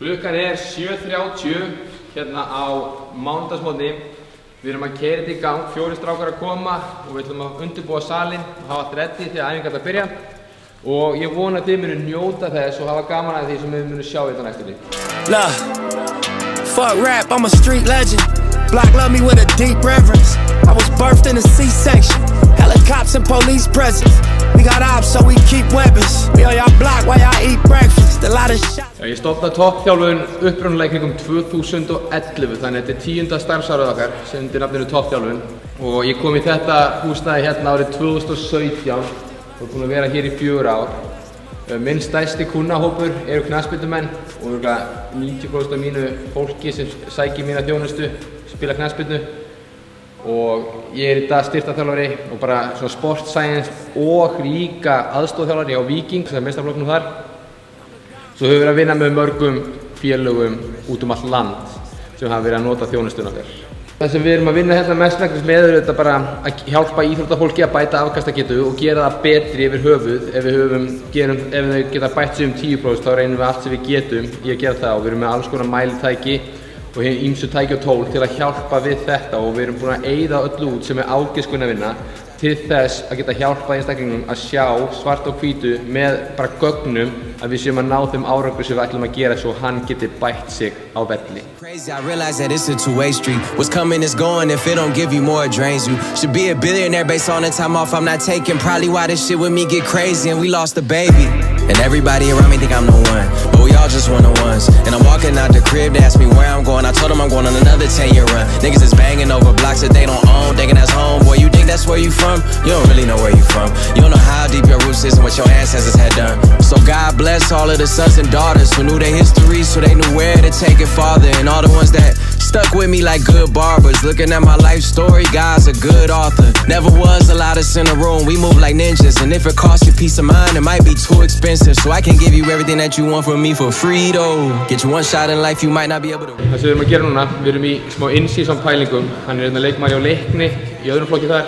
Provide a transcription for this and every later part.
Klukkan 7:30 hérna á mánudagsmorgni. Við erum að keyra þetta í gang, 4 strákar að koma og við ætlum að undirbúa salinn og hafa allt ready þegar æfingarnar að byrja. Og ég vona að þið munu njóta þess og hafa gaman að því sem við munum sjá þetta næstu líf. Fuck rap, I'm a street legend. Block love me with a deep reverence. I was birthed in a C-section. Helicopters and police presence. We got ops, so we keep weapons. We on y'all block while y'all eat breakfast. A lot of shots. Ég stofnaði toppþjálfun upprunalega kringum 2011, þannig að þetta er 10. starfsárið okkar sem undir nafninu toppþjálfun. Og ég kom í þetta húsnæði hérna árið 2017 og búinn að vera hér í 4 ár. Minn stærsti kunnahópur eru knattspyrnumenn og 90% af mínu fólki sem sækir mína þjónustu spila knattspyrnu. Og ég er í dag styrktarþjálfari og bara svona sport science og líka aðstoðarþjálfari á Víking, sem er meistaraflokknum þar. Svo höfum við verið að vinna með mörgum félögum út allt land sem hafa verið að nota þjónustuna okkar. Það sem við erum að vinna hérna mestmegnis með er þetta bara að hjálpa íþróttafólki að bæta afkastagetu og gera það betri yfir höfuð. Ef þau geta bætt sig 10% þá reynum við allt sem við getum í að gera það og við erum með alls konar mælitæki og ýmsu tæki og tól til að hjálpa við þetta og við erum búin að eyða öllu út sem er ágiskunarvinna til þess að geta hjálpað einstaklingum að sjá svart og hvítu með bara gögnum að við séum að ná þeim árangri sem við ætlum að gera svo hann geti bætt sig á velli. Crazy, I realize that it's a two-way street. What's coming is going. If it don't give you more, it drains you. Should be a billionaire based on the time off I'm not taking. Probably why this shit with me get crazy and we lost a baby. And everybody around me think I'm the one, but we all just one-on-ones. And I'm walking out the crib, they ask me where I'm going. I told them I'm going on another 10-year run. Niggas is banging over blocks that they don't own, thinking that's home. Boy, you think that's where you from? You don't really know where you from. You don't know how deep your roots is and what your ancestors had done. So God bless all of the sons and daughters who knew their history, so they knew where to take it farther. And all the ones that stuck with me like good barbers. Looking at my life story, God's a good author. Never was a lot of us in a room, we move like ninjas. And if it costs you peace of mind, it might be too expensive. So I can give you everything that you want from me for free though. Get you one shot in life, you might not be able to. Það sem við erum að gera núna, við erum í smá in-season pælingum. Hann er hérna leikmaður hjá Leikni í öðrum flokki þar.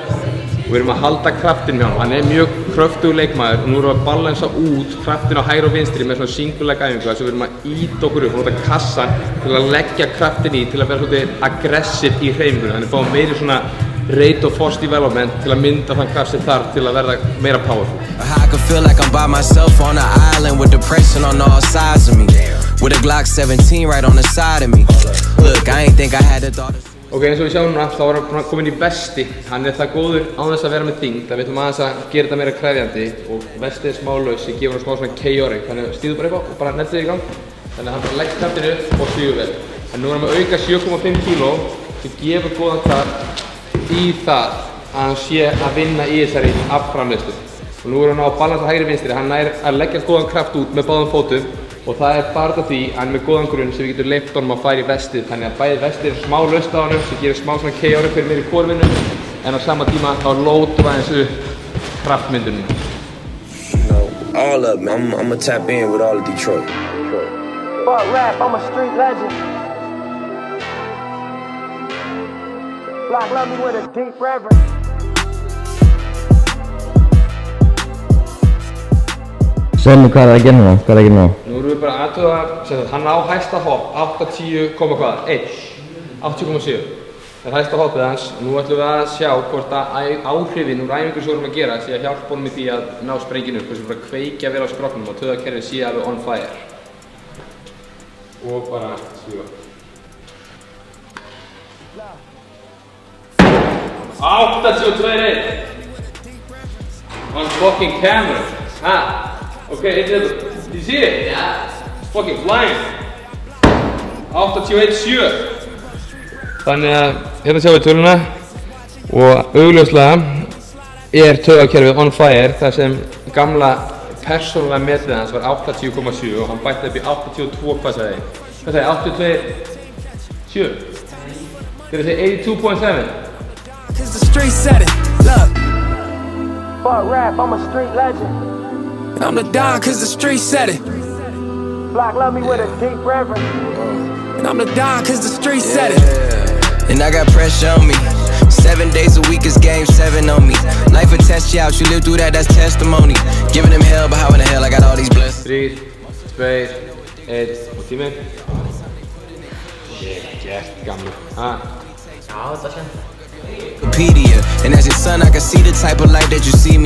Og við erum að halda kraftinn með hann. Hann er mjög kröftugur leikmaður og nú erum við að balansa út kraftin á hægri og vinstri með svona singuleg æfingu. Þess að við erum að ýta okkur upp og nota kassan til að leggja kraftin í til að vera svolítið aggressiv í hreyfingunni. Þannig að fáum meiri svona rate of force development til að mynda þann kraft sem þarf til að verða meira powerful. I can feel like I'm by myself on an island with depression on all sides of me. With a Glock 17 right on the side of me. Look, I ain't think I had a thought. Ok, eins og við sjáum núna, þá er hann komin í vesti. Hann er það góður án þess að vera með þyngd. Það veitum aðeins að gera þetta meira krefjandi og vesti er smá laus. Ég gefur hann smá svona chaotic. Þannig stíðu bara eitthvað og bara neltu þig í gang. Þannig að hann bara leggt kraftinu upp og stígur vel. En nú er hann með auka 7,5 kg sem gefur góðan kraft í það að hann sé að vinna í þessari afframleiðslu. Og nú er hann á að balansa hægri vinstri. Hann nær að leggja góðan kraft út með báðum fótum. Og það er bara því að hann er með góðan grunn sem við getum leyft honum að fara í vestið. Þannig að bæði vestið er smá laust á honum sem gerir smá svona chaotic fyrir mér í kórvinu. En á sama tíma þá lótum við aðeins upp kraftmyndunum. All up, man. I'ma tap in with all of Detroit. Fuck rap, I'm a street legend. Block love me with a deep reverence. Segðu hvað er að gera núna? Hvað er að gera núna? Nú erum við bara aðtöða að hann á hæsta hopp 80,7. 80,7. Það er hæsta hoppið hans. Nú ætlum við að sjá hvort að áhrifin úr æfingu sem við erum að gera sé að hjálpa honum í því að ná sprenginu upp. Hversu bara kveikja vel á skrokknum og taugakerfið sé alveg on fire. Og bara svífa. 82,1. On fucking camera. Ha? Okay, did you see it? Yeah. It's fucking flying. 81,7. Þannig að hérna sjáum við töluna og augljóslega er taugakerfið on fire þar sem gamla persónulega metið hans var 80,7 og hann bætti upp í 82, hvað sagði ég? Hvað sagði ég? 82,7? Þegar ég segi 82,7? Cause the street said it, look. Fuck rap, I'm a street legend. I'm the Don cause the street said it. Block love me with a deep reverence. And I'm the Don cause the street said it. And I got pressure on me. 7 days a week is game 7 on me. Life will test you out, you live through that, that's testimony. Giving them hell, but how in the hell I got all these blessings? 3, 2, 1 og tími. Shit, gert gamli. Já, þetta er skemmt. Wikipedia. And as your son, I can see the type of life that you see me.